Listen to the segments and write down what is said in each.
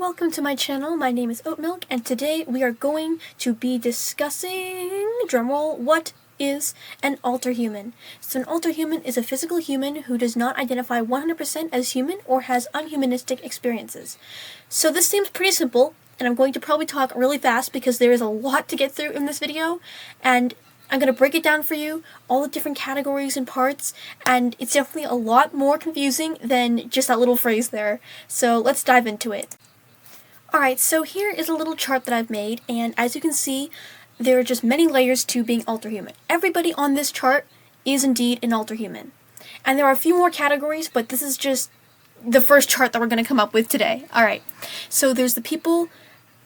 Welcome to my channel. My name is Oatmilk, and today we are going to be discussing, drumroll, what is an alterhuman. So an alterhuman is a physical human who does not identify 100% as human or has unhumanistic experiences. So this seems pretty simple, and I'm going to probably talk really fast because there is a lot to get through in this video, and I'm going to break it down for you, all the different categories and parts, and it's definitely a lot more confusing than just that little phrase there. So let's dive into it. Alright, so here is a little chart that I've made, and as you can see, there are just many layers to being alterhuman. Everybody on this chart is indeed an alterhuman. And there are a few more categories, but this is just the first chart that we're going to come up with today. Alright, so there's the people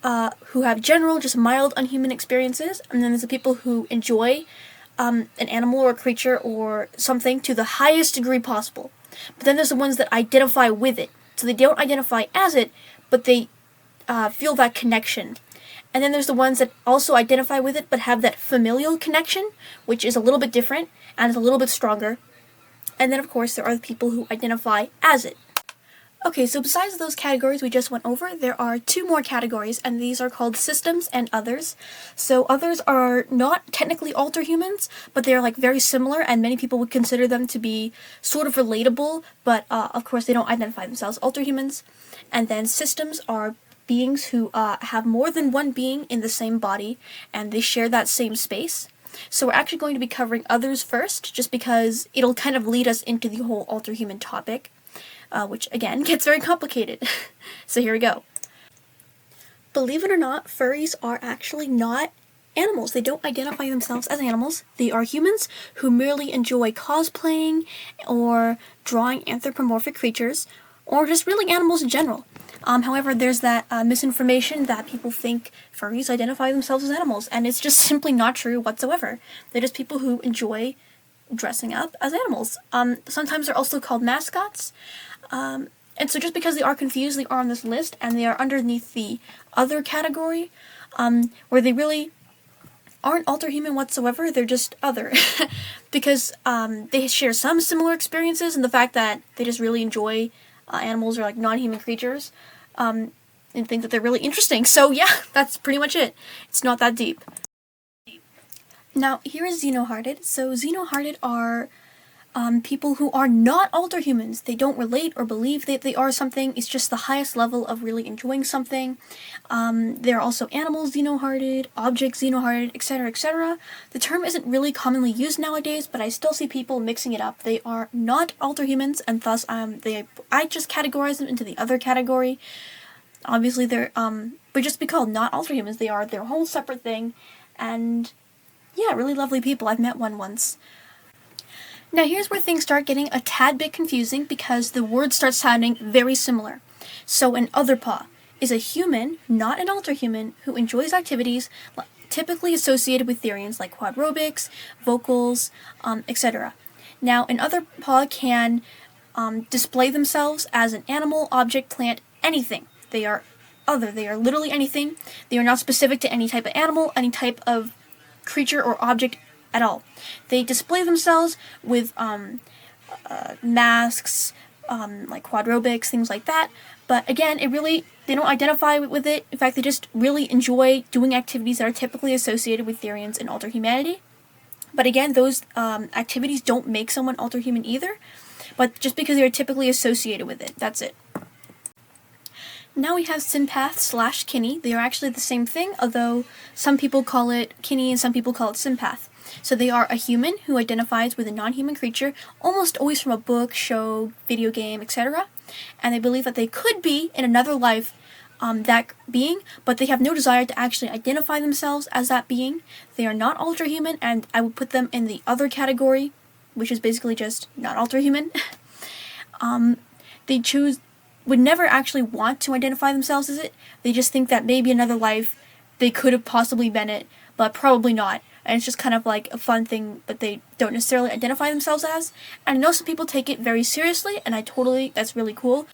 who have general, just mild unhuman experiences, and then there's the people who enjoy an animal or a creature or something to the highest degree possible. But then there's the ones that identify with it. So they don't identify as it, but they feel that connection. And then there's the ones that also identify with it but have that familial connection, which is a little bit different and is a little bit stronger. And then of course there are the people who identify as it. Okay, so besides those categories we just went over, there are two more categories, and these are called systems and others. So others are not technically alterhumans, but they're like very similar, and many people would consider them to be sort of relatable, but of course they don't identify themselves as alterhumans. And then systems are beings who have more than one being in the same body, and they share that same space. So we're actually going to be covering others first, just because it'll kind of lead us into the whole alterhuman topic, which again gets very complicated. So here we go. Believe it or not, furries are actually not animals. They don't identify themselves as animals. They are humans who merely enjoy cosplaying or drawing anthropomorphic creatures, or just really animals in general. However, there's that misinformation that people think furries identify themselves as animals, and it's just simply not true whatsoever. They're just people who enjoy dressing up as animals. Sometimes they're also called mascots, and so just because they are confused, they are on this list, and they are underneath the other category, where they really aren't alterhuman whatsoever. They're just other, because they share some similar experiences in the fact that they just really enjoy animals or like non-human creatures, and think that they're really interesting. So yeah, that's pretty much it. It's not that deep. Now here is xenohearted. So xenohearted are people who are not alterhumans. They don't relate or believe that they are something. It's just the highest level of really enjoying something. There are also animals xenohearted, objects xenohearted, etc., etc. The term isn't really commonly used nowadays, but I still see people mixing it up. They are not alterhumans, and thus I just categorize them into the other category. Obviously they're but just be called not alterhumans. They are their whole separate thing, and yeah, really lovely people. I've met one once. Now here's where things start getting a tad bit confusing because the words start sounding very similar. So an otherpaw is a human, not an alterhuman, who enjoys activities typically associated with Therians like quadrobics, vocals, etc. Now an otherpaw can display themselves as an animal, object, plant, anything. They are other. They are literally anything. They are not specific to any type of animal, any type of creature or object at all. They display themselves with masks, like quadrobics, things like that. But again, they don't identify with it. In fact, they just really enjoy doing activities that are typically associated with Therians and Alterhumanity. But again, those activities don't make someone alterhuman either, but just because they're typically associated with it, that's it. Now we have sympath/kinny. They are actually the same thing, although some people call it kinny and some people call it sympath. So they are a human who identifies with a non-human creature, almost always from a book, show, video game, etc. And they believe that they could be, in another life, that being, but they have no desire to actually identify themselves as that being. They are not alterhuman, and I would put them in the other category, which is basically just not alterhuman. They would never actually want to identify themselves as it. They just think that maybe another life they could have possibly been it, but probably not. And it's just kind of like a fun thing, but they don't necessarily identify themselves as. And I know some people take it very seriously, and that's really cool.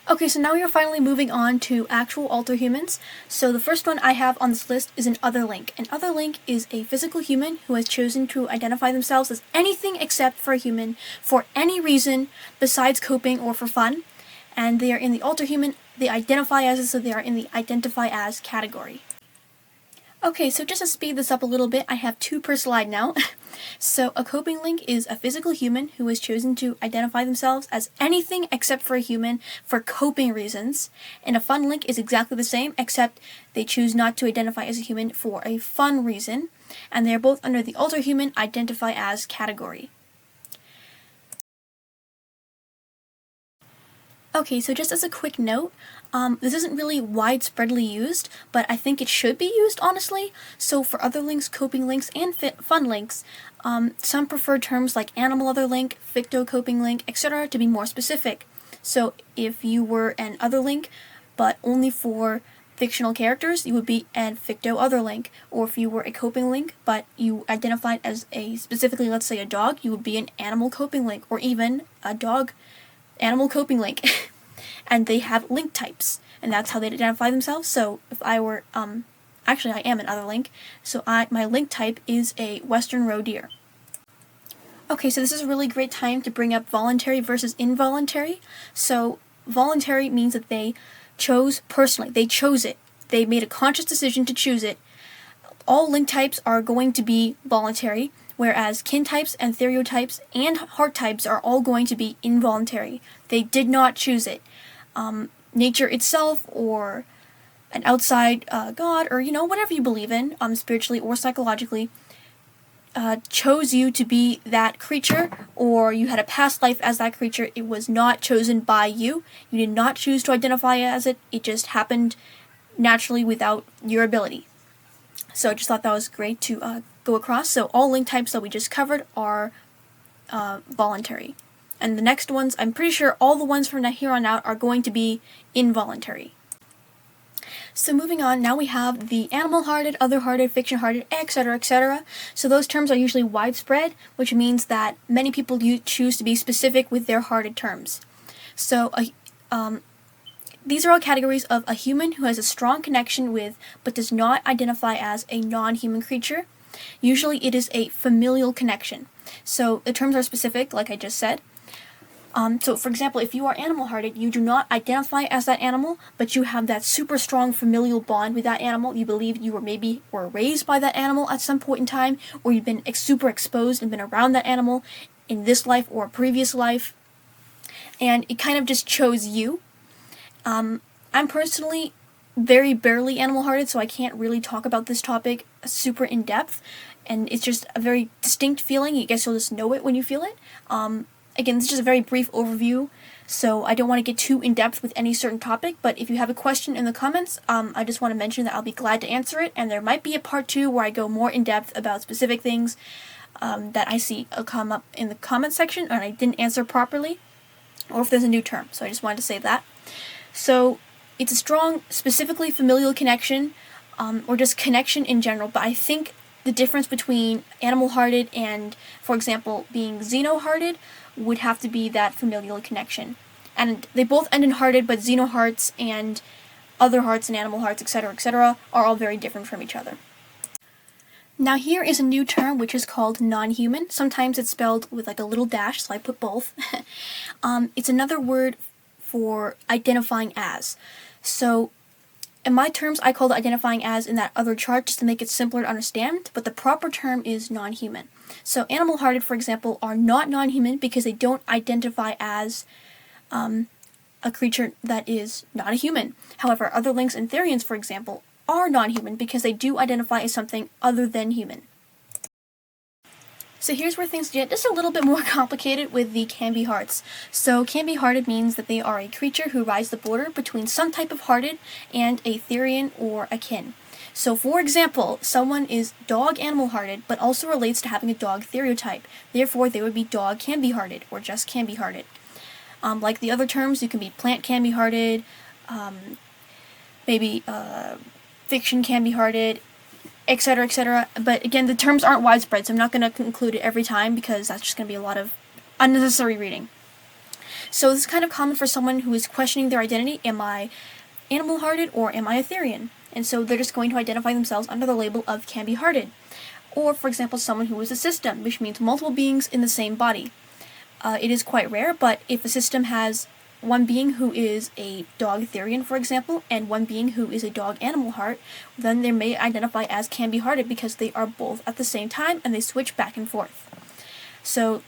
Okay, so now we are finally moving on to actual alterhumans. So the first one I have on this list is an otherlink. An otherlink is a physical human who has chosen to identify themselves as anything except for a human for any reason besides coping or for fun. And they are in the alterhuman they identify as, so they are in the identify as category. Okay, so just to speed this up a little bit, I have 2 per slide now. So a coping link is a physical human who has chosen to identify themselves as anything except for a human for coping reasons. And a fun link is exactly the same, except they choose not to identify as a human for a fun reason. And they are both under the Alterhuman identify as category. Okay, so just as a quick note, this isn't really widespreadly used, but I think it should be used, honestly. So for other links, coping links, and fun links, some prefer terms like animal other link, ficto-coping link, etc. to be more specific. So if you were an other link, but only for fictional characters, you would be an ficto other link. Or if you were a coping link, but you identified as specifically, let's say a dog, you would be an animal coping link, or even a dog animal coping link. And they have link types, and that's how they identify themselves. So if I were, actually I am an other link, so my link type is a western roe deer. Okay, so this is a really great time to bring up voluntary versus involuntary. So voluntary means that they chose personally, they chose it, they made a conscious decision to choose it. All link types are going to be voluntary, whereas kin types and stereotypes and heart types are all going to be involuntary. They did not choose it. Nature itself, or an outside god, or whatever you believe in, spiritually or psychologically, chose you to be that creature, or you had a past life as that creature. It was not chosen by you. You did not choose to identify as it. It just happened naturally without your ability. So I just thought that was great to go across. So all link types that we just covered are voluntary. And the next ones, I'm pretty sure all the ones from here on out are going to be involuntary. So moving on, now we have the animal-hearted, other-hearted, fiction-hearted, etc., etc. So those terms are usually widespread, which means that many people choose to be specific with their hearted terms. So these are all categories of a human who has a strong connection with, but does not identify as, a non-human creature. Usually it is a familial connection. So the terms are specific, like I just said. So for example, if you are animal-hearted, you do not identify as that animal, but you have that super strong familial bond with that animal. You believe you were raised by that animal at some point in time, or you've been super exposed and been around that animal in this life or a previous life, and it kind of just chose you. I'm personally very barely animal-hearted, so I can't really talk about this topic super in-depth, and it's just a very distinct feeling. I guess you'll just know it when you feel it. Again, this is just a very brief overview, so I don't want to get too in-depth with any certain topic, but if you have a question in the comments, I just want to mention that I'll be glad to answer it, and there might be a part 2 where I go more in-depth about specific things that I see come up in the comment section and I didn't answer properly, or if there's a new term, so I just wanted to say that. So it's a strong, specifically familial connection, or just connection in general, but I think the difference between animal-hearted and, for example, being xeno-hearted would have to be that familial connection. And they both end in hearted, but xeno-hearts and other hearts and animal hearts, etc., are all very different from each other. Now here is a new term which is called non-human. Sometimes it's spelled with like a little dash, so I put both. It's another word for identifying as. So in my terms, I call it identifying as in that other chart just to make it simpler to understand, but the proper term is non-human. So animal-hearted, for example, are not non-human because they don't identify as a creature that is not a human. However, other links and Therians, for example, are non-human because they do identify as something other than human. So here's where things get just a little bit more complicated with the can-be-hearts. So can-be-hearted means that they are a creature who rides the border between some type of hearted and a Therian or a kin. So for example, someone is dog animal-hearted but also relates to having a dog stereotype. Therefore, they would be dog can-be-hearted or just can-be-hearted. Like the other terms, you can be plant can-be-hearted, maybe fiction can-be-hearted, etc., etc. But again, the terms aren't widespread, so I'm not going to include it every time because that's just going to be a lot of unnecessary reading. So this is kind of common for someone who is questioning their identity. Am I animal-hearted or am I a Therian? And so they're just going to identify themselves under the label of can-be-hearted. Or, for example, someone who is a system, which means multiple beings in the same body. It is quite rare, but if a system has one being who is a dog Therian, for example, and one being who is a dog animal heart, then they may identify as can-be hearted because they are both at the same time and they switch back and forth. So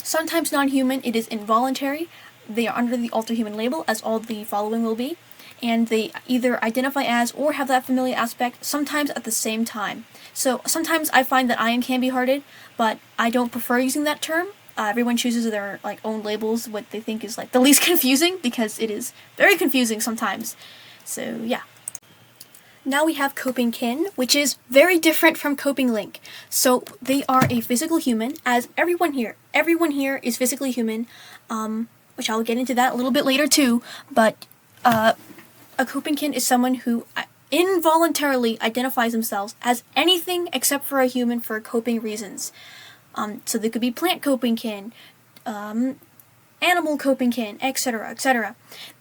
sometimes non-human, it is involuntary. They are under the Alterhuman label, as all the following will be, and they either identify as or have that familiar aspect, sometimes at the same time. So sometimes I find that I am can-be hearted, but I don't prefer using that term. Everyone chooses their own labels, what they think is the least confusing, because it is very confusing sometimes. So yeah. Now we have coping kin, which is very different from coping link. So they are a physical human, as everyone here is physically human, which I'll get into that a little bit later too, but a coping kin is someone who involuntarily identifies themselves as anything except for a human for coping reasons. So they could be plant coping kin, animal coping kin, etc., etc.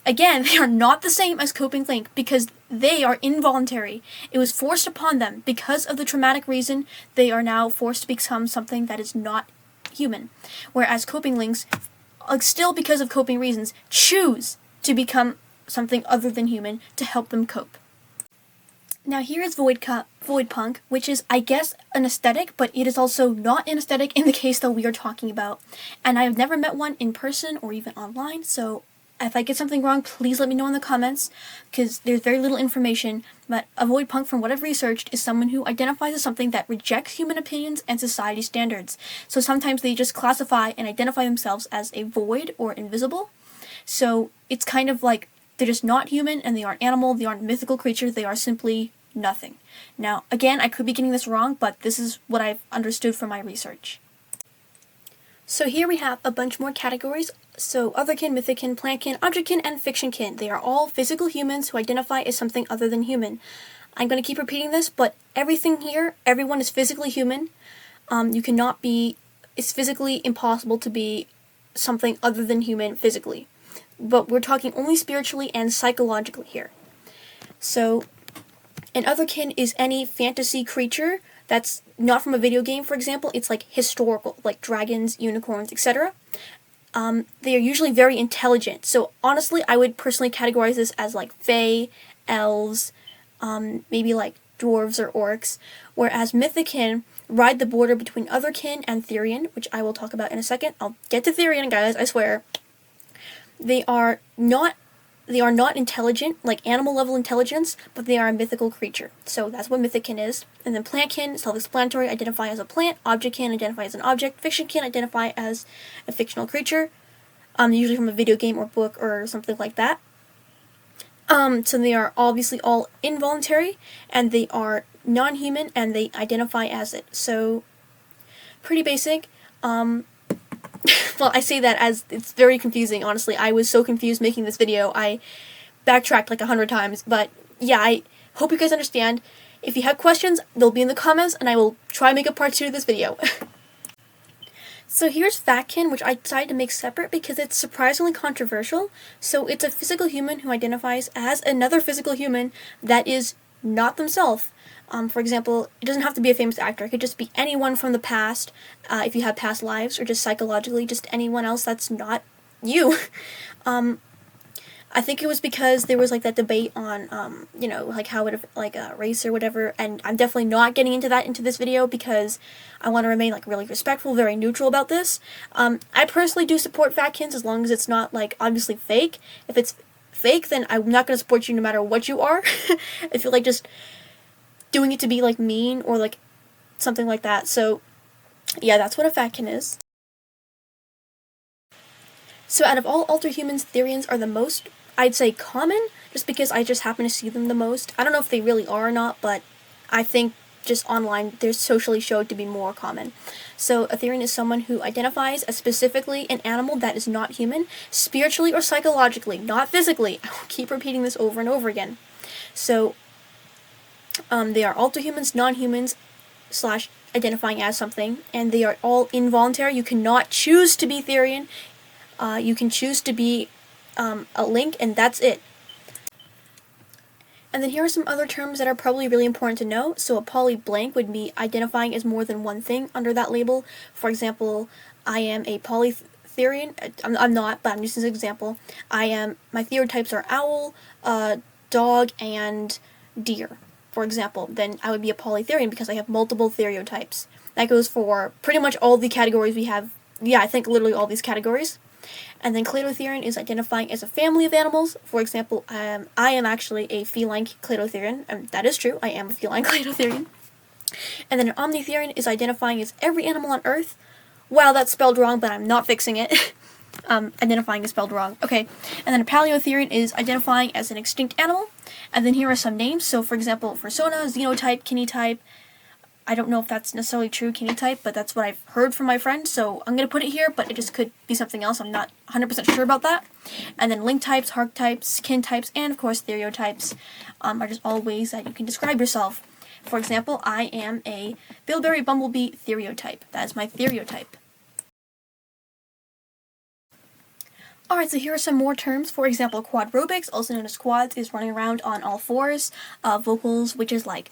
Again, they are not the same as coping link because they are involuntary. It was forced upon them because of the traumatic reason. They are now forced to become something that is not human. Whereas coping links, still because of coping reasons, choose to become something other than human to help them cope. Now here is void punk, which is, I guess, an aesthetic, but it is also not an aesthetic in the case that we are talking about. And I have never met one in person or even online, so if I get something wrong, please let me know in the comments, because there's very little information. But a void punk, from what I've researched, is someone who identifies as something that rejects human opinions and society standards. So sometimes they just classify and identify themselves as a void or invisible. So it's kind of like they're just not human, and they aren't animal, they aren't a mythical creature, they are simply nothing. Now, again, I could be getting this wrong, but this is what I've understood from my research. So here we have a bunch more categories. So otherkin, mythickin, plantkin, objectkin, and fictionkin. They are all physical humans who identify as something other than human. I'm going to keep repeating this, but everything here, everyone is physically human. It's physically impossible to be something other than human physically. But we're talking only spiritually and psychologically here. So an otherkin is any fantasy creature that's not from a video game, for example. It's historical, like dragons, unicorns, etc. They are usually very intelligent. So honestly, I would personally categorize this as fae, elves, maybe dwarves or orcs. Whereas mythickin ride the border between otherkin and Therian, which I will talk about in a second. I'll get to Therian, guys, I swear. They are not intelligent, like animal level intelligence, but they are a mythical creature. So that's what mythickin is. And then plantkin, self-explanatory, identify as a plant. Objectkin, identify as an object. Fictionkin, identify as a fictional creature, usually from a video game or book or something like that. So they are obviously all involuntary, and they are non-human, and they identify as it. So pretty basic. Well, I say that as it's very confusing, honestly. I was so confused making this video. I backtracked 100 times, but yeah, I hope you guys understand. If you have questions, they'll be in the comments, and I will try to make a part 2 of this video. So here's factkin, which I decided to make separate because it's surprisingly controversial. So it's a physical human who identifies as another physical human that is not themselves. For example, it doesn't have to be a famous actor. It could just be anyone from the past, if you have past lives, or just psychologically, just anyone else that's not you. I think it was because there was that debate on, how it race or whatever, and I'm definitely not getting into this video because I want to remain really respectful, very neutral about this. I personally do support factkins as long as it's not obviously fake. If it's fake, then I'm not going to support you no matter what you are. If you're just doing it to be mean or something like that. So yeah, that's what a factkin is. So out of all Alterhumans, Therians are the most, I'd say, common, just because I just happen to see them the most. I don't know if they really are or not, but I think just online they're socially showed to be more common. So a Therian is someone who identifies as specifically an animal that is not human, spiritually or psychologically, not physically. I will keep repeating this over and over again. So they are Alterhumans, non-humans, / identifying as something, and they are all involuntary. You cannot choose to be Therian. You can choose to be a link, and that's it. And then here are some other terms that are probably really important to know. So a polyblank would be identifying as more than one thing under that label. For example, I am a Therian. I'm not, but I'm using this example. My stereotypes are owl, dog, and deer, for example. Then I would be a polytherian because I have multiple stereotypes. That goes for pretty much all the categories we have. Yeah, I think literally all these categories. And then Cladotherian is identifying as a family of animals. For example, I am actually a feline Cladotherian. That is true, I am a feline Cladotherian. And then an Omnitherian is identifying as every animal on Earth. Wow, that's spelled wrong, but I'm not fixing it. Identifying is spelled wrong. Okay. And then a Paleotherian is identifying as an extinct animal. And then here are some names. So, for example, Fursona, Xenotype, Kinetype. I don't know if that's necessarily true, Kinetype, but that's what I've heard from my friend, so I'm going to put it here, but it just could be something else. I'm not 100% sure about that. And then link types, archetypes, kin types, and of course stereotypes are just all ways that you can describe yourself. For example, I am a bilberry bumblebee stereotype. That is my stereotype. Alright, so here are some more terms. For example, quadrobics, also known as quads, is running around on all fours. Vocals, which is like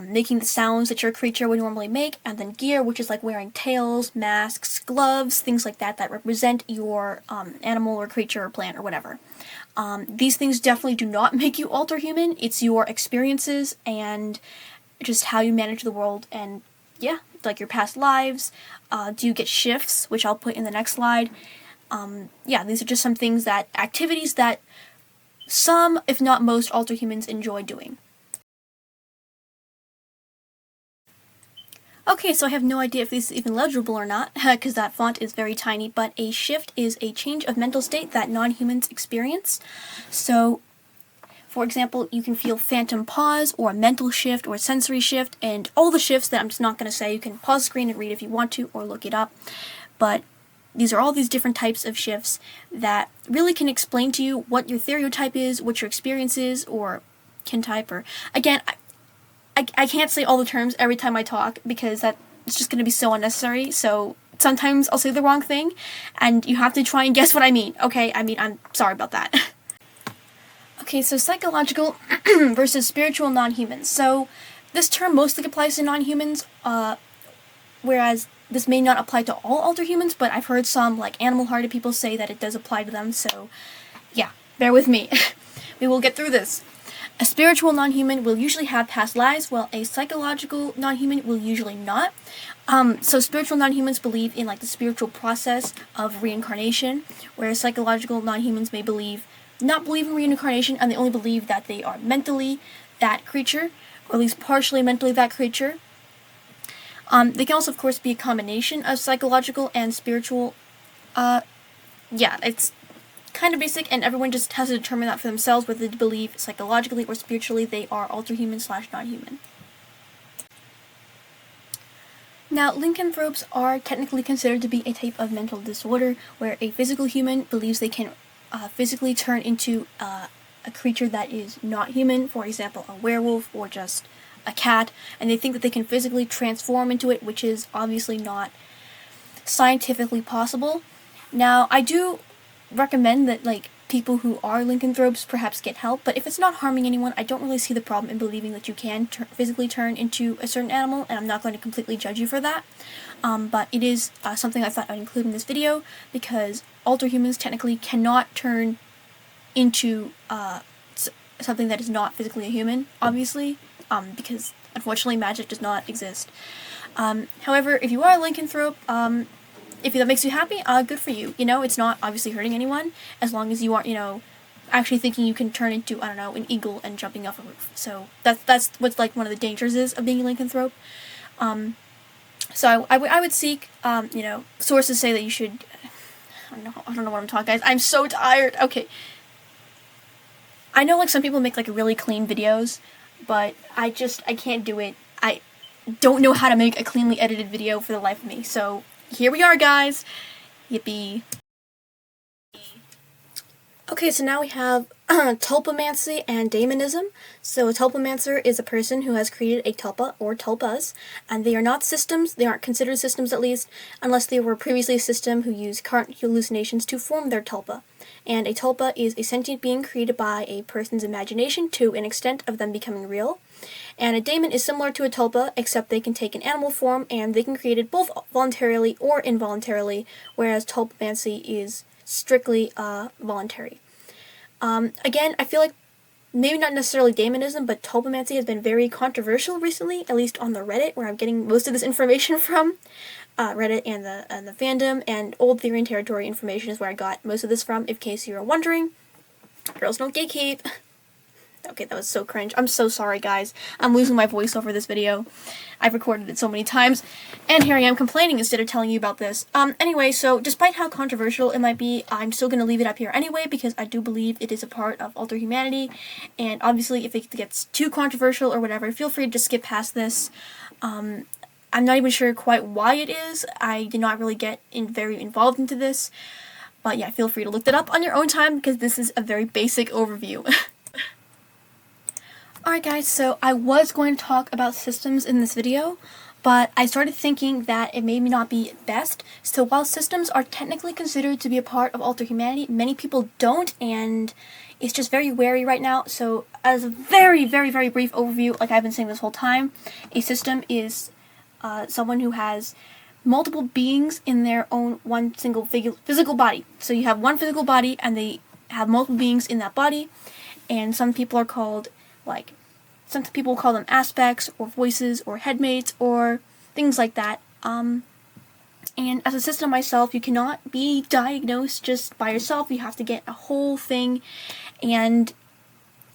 making the sounds that your creature would normally make, and then gear, which is like wearing tails, masks, gloves, things like that represent your animal or creature or plant or whatever. These things definitely do not make you alterhuman. It's your experiences and just how you manage the world, and yeah, like your past lives. Do you get shifts, which I'll put in the next slide. Yeah, these are just some things activities that some, if not most, alterhumans enjoy doing. Okay, so I have no idea if this is even legible or not, because that font is very tiny, but a shift is a change of mental state that non-humans experience. So, for example, you can feel phantom pause, or a mental shift, or a sensory shift, and all the shifts that I'm just not going to say. You can pause the screen and read if you want to, or look it up. But these are all these different types of shifts that really can explain to you what your stereotype is, what your experience is, or kin type, or, again, I can't say all the terms every time I talk because that's just going to be so unnecessary, so sometimes I'll say the wrong thing, and you have to try and guess what I mean, okay? I'm sorry about that. Okay, so psychological versus spiritual non-humans. So this term mostly applies to non-humans, whereas this may not apply to all alterhumans, but I've heard some, like, animal-hearted people say that it does apply to them, so yeah, bear with me. We will get through this. A spiritual non-human will usually have past lives, while a psychological non-human will usually not. So spiritual non-humans believe in, like, the spiritual process of reincarnation, whereas psychological non-humans may not believe in reincarnation, and they only believe that they are mentally that creature, or at least partially mentally that creature. They can also, of course, be a combination of psychological and spiritual. Yeah, it's kind of basic, and everyone just has to determine that for themselves, whether they believe psychologically or spiritually they are alterhuman/non-human. Now, lycanthropes are technically considered to be a type of mental disorder, where a physical human believes they can physically turn into a creature that is not human, for example, a werewolf or just a cat, and they think that they can physically transform into it, which is obviously not scientifically possible. Now, I do recommend that, like, people who are lycanthropes perhaps get help, but if it's not harming anyone, I don't really see the problem in believing that you can physically turn into a certain animal, and I'm not going to completely judge you for that. But it is something I thought I'd include in this video, because alterhumans technically cannot turn into something that is not physically a human, obviously, because unfortunately magic does not exist. However, if you are a lycanthrope, if that makes you happy, good for you. You know, it's not obviously hurting anyone, as long as you aren't, actually thinking you can turn into, I don't know, an eagle and jumping off a roof. So that's what's, like, one of the dangers is of being a lycanthrope. So I would seek, sources say that you should, I don't know what I'm talking, guys. I'm so tired. Okay. I know, like, some people make, like, really clean videos, but I can't do it. I don't know how to make a cleanly edited video for the life of me, so here we are, guys. Yippee. Okay, so now we have Tulpamancy and daemonism. So a tulpamancer is a person who has created a tulpa or tulpas, and they are not systems, they aren't considered systems at least, unless they were previously a system who used current hallucinations to form their tulpa. And a tulpa is a sentient being created by a person's imagination to an extent of them becoming real. And a daemon is similar to a tulpa, except they can take an animal form, and they can create it both voluntarily or involuntarily, whereas tulpamancy is strictly voluntary. Again, I feel like maybe not necessarily daemonism, but tulpamancy has been very controversial recently, at least on the Reddit, where I'm getting most of this information from. Reddit and the fandom, and old Therian territory information is where I got most of this from, in case you were wondering. Girls don't gatekeep. Okay, that was so cringe. I'm so sorry, guys. I'm losing my voice over this video. I've recorded it so many times, and here I am complaining instead of telling you about this. Anyway, so despite how controversial it might be, I'm still going to leave it up here anyway, because I do believe it is a part of Alterhumanity, and obviously if it gets too controversial or whatever, feel free to just skip past this. I'm not even sure quite why it is. I did not really get very involved into this, but yeah, feel free to look that up on your own time, because this is a very basic overview. Alright guys, so I was going to talk about systems in this video, but I started thinking that it may not be best. So while systems are technically considered to be a part of Alterhumanity, many people don't, and it's just very wary right now. So as a very, very, very brief overview, like I've been saying this whole time, a system is someone who has multiple beings in their own one single physical body. So you have one physical body, and they have multiple beings in that body, and some people are called, some people call them aspects, or voices, or headmates, or things like that. And as a system myself, you cannot be diagnosed just by yourself. You have to get a whole thing. And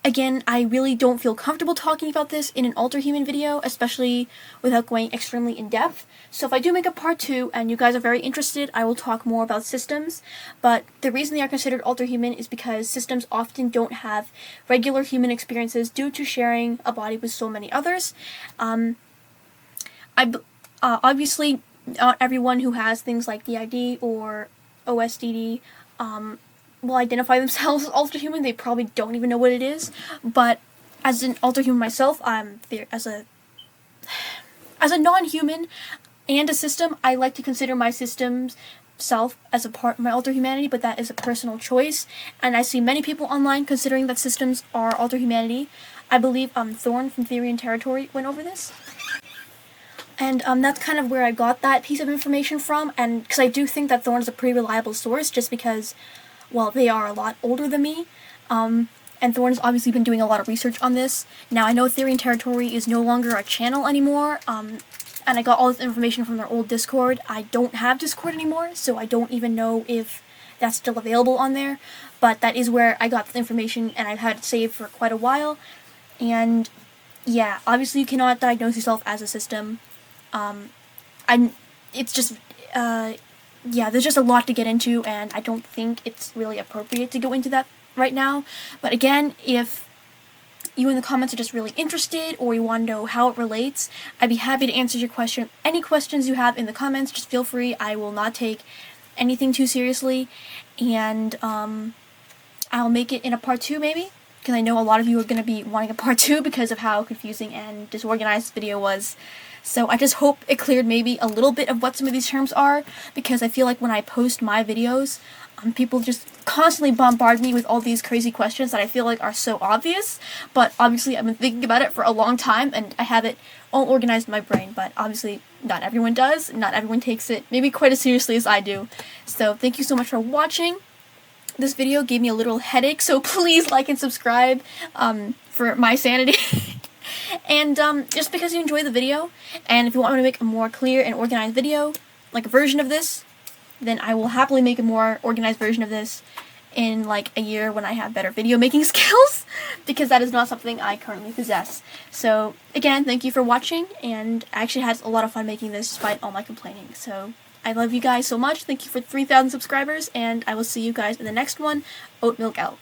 again, I really don't feel comfortable talking about this in an Alterhuman video, especially without going extremely in depth. So if I do make a part 2 and you guys are very interested, I will talk more about systems. But the reason they are considered Alterhuman is because systems often don't have regular human experiences due to sharing a body with so many others. Obviously, not everyone who has things like DID or OSDD will identify themselves as Alterhuman. They probably don't even know what it is. But as an Alterhuman myself, as a non-human and a system, I like to consider my system's self as a part of my Alterhumanity, but that is a personal choice. And I see many people online considering that systems are Alterhumanity. I believe Thorn from Therian territory went over this. And that's kind of where I got that piece of information from, and because I do think that Thorn is a pretty reliable source, just because, well, they are a lot older than me, and Thorn's obviously been doing a lot of research on this. Now, I know Therian Territory is no longer a channel anymore, and I got all this information from their old Discord. I don't have Discord anymore, so I don't even know if that's still available on there, but that is where I got the information, and I've had it saved for quite a while. And yeah, obviously you cannot diagnose yourself as a system. It's just, yeah, there's just a lot to get into, and I don't think it's really appropriate to go into that right now. But again, if you in the comments are just really interested, or you want to know how it relates, I'd be happy to answer your question. Any questions you have in the comments, just feel free. I will not take anything too seriously, and I'll make it in a part 2 maybe, because I know a lot of you are going to be wanting a part 2 because of how confusing and disorganized this video was. So I just hope it cleared maybe a little bit of what some of these terms are, because I feel like when I post my videos, people just constantly bombard me with all these crazy questions that I feel like are so obvious, but obviously I've been thinking about it for a long time, and I have it all organized in my brain, but obviously not everyone does, not everyone takes it maybe quite as seriously as I do. So thank you so much for watching. This video gave me a little headache, so please like and subscribe for my sanity. And just because you enjoy the video, and if you want me to make a more clear and organized video, like a version of this, then I will happily make a more organized version of this in like a year when I have better video making skills, because that is not something I currently possess. So again, thank you for watching, and I actually had a lot of fun making this despite all my complaining. So I love you guys so much. Thank you for 3,000 subscribers, and I will see you guys in the next one. Oat Milk out.